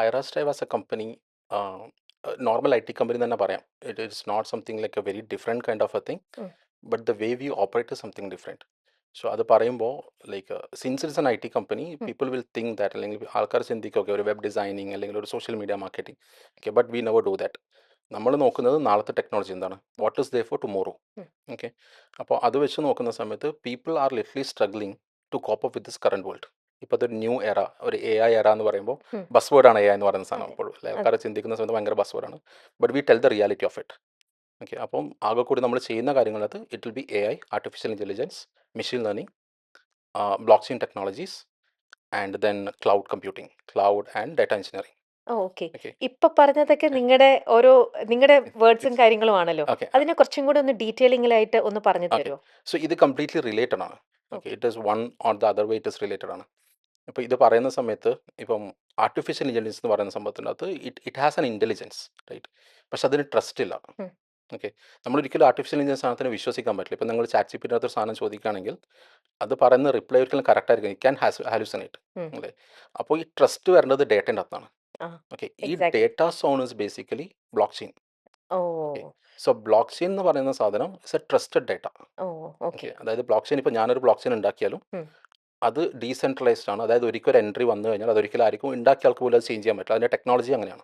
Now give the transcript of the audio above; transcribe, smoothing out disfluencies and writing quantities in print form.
IRASTRIVE as a company, normal IT company തന്നെ പറയാം. It is not something like a very different kind of a thing, ഉം. but the way we operate is something different. So അത് പറയുമ്പോൾ like since it's an IT company, ഉം. People will think that, അല്ലെങ്കിൽ ആൾക്കാർ ചിന്തിക്കും okay ഒരു web designing അല്ലെങ്കിൽ ഒരു social media marketing, okay, but we never do that. നമ്മൾ നോക്കുന്നത് നാളത്തെ ടെക്നോളജി എന്താണ്, what is there for tomorrow. ഉം. ഓക്കെ, അപ്പോൾ അത് വെച്ച് നോക്കുന്ന സമയത്ത് people are little struggling to cope up with this current world. ഇപ്പോൾ അതൊരു ന്യൂ എറ, ഒരു AI എറ എന്ന് പറയുമ്പോൾ ഉം. ബസ് വേർഡാണ് AI എന്ന് പറയുന്ന സാധനം. അതെ ഇപ്പോൾ അതെ ആൾക്കാരെ ചിന്തിക്കുന്ന സമയത്ത് ഭയങ്കര ബസ് വേർഡാണ്, but we tell the reality of it. Okay, അപ്പം ആകെ കൂടി നമ്മൾ ചെയ്യുന്ന കാര്യങ്ങളത് it will be AI, artificial intelligence, machine learning, blockchain technologies, and then cloud computing, cloud and data engineering. Okay. Okay. ഇപ്പൊ പറഞ്ഞതൊക്കെ നിങ്ങളുടെ വേർഡ്സും കാര്യങ്ങളും ആണല്ലോ. ഓക്കെ. അതിനെ കുറച്ചും കൂടെ ഒന്ന് ഡീറ്റെയിലിംഗിലായിട്ട് ഒന്ന് പറഞ്ഞു ഓക്കെ, തരുമോ? സോ ഇത് കംപ്ലീറ്റ്ലി റിലേറ്റഡ് ആണ്. Okay, okay. It is one or the other way it is related ആണ്. ഇപ്പോൾ ഇത് പറയുന്ന സമയത്ത് ഇപ്പം ആർട്ടിഫിഷ്യൽ ഇൻ്റലിജൻസ് എന്ന് പറയുന്ന സംഭവത്തിനകത്ത് it has an intelligence, right, പക്ഷെ അതിന് ട്രസ്റ്റ് ഇല്ല. ഉം. ഓക്കെ, നമ്മളൊരിക്കലും ആർട്ടിഫിഷ്യൽ ഇൻ്റലിജൻസ് സാധനത്തിന് വിശ്വസിക്കാൻ പറ്റില്ല. ഇപ്പം നിങ്ങൾ ചാറ്റ് ജിപിടിയുടെ അകത്ത് ഒരു സാധനം ചോദിക്കുകയാണെങ്കിൽ അത് പറയുന്ന റിപ്ലൈ ഒരിക്കലും കറക്റ്റ് ആയിരിക്കും, ഇറ്റ് ക്യാൻ ഹാലുസിനേറ്റ്. ഉം. അല്ലേ, അപ്പോൾ ഈ ട്രസ്റ്റ് വരേണ്ടത് ഡേറ്റേൻ്റെ അകത്താണ്. ആ, ഓക്കെ, ഈ exactly. Data zone is basically block chain. ഓ. ഓക്കെ, സോ ബ്ലോക്ക് ചെയിൻ എന്ന് പറയുന്ന സാധനം ഇസ് എ ട്രസ്റ്റഡ് ഡേറ്റ. ഓ. ഓക്കെ. ഓക്കെ, അതായത് ബ്ലോക്ക് ചെയിൻ, ഇപ്പോൾ ഞാനൊരു ബ്ലോക്ക് ചെയിൻ ഉണ്ടാക്കിയാലും ഉം. അത് ഡീസെൻട്രലൈസ്ഡ് ആണ്. അതായത് ഒരിക്കൽ ഒരു എൻട്രി വന്നു കഴിഞ്ഞാൽ അതൊരിക്കലും ആർക്കും ഉണ്ടാക്കിയ ആൾക്ക് പോലും അത് ചേഞ്ച് ചെയ്യാൻ പറ്റില്ല. അതിൻ്റെ ടെക്നോളജി അങ്ങനെയാണ്.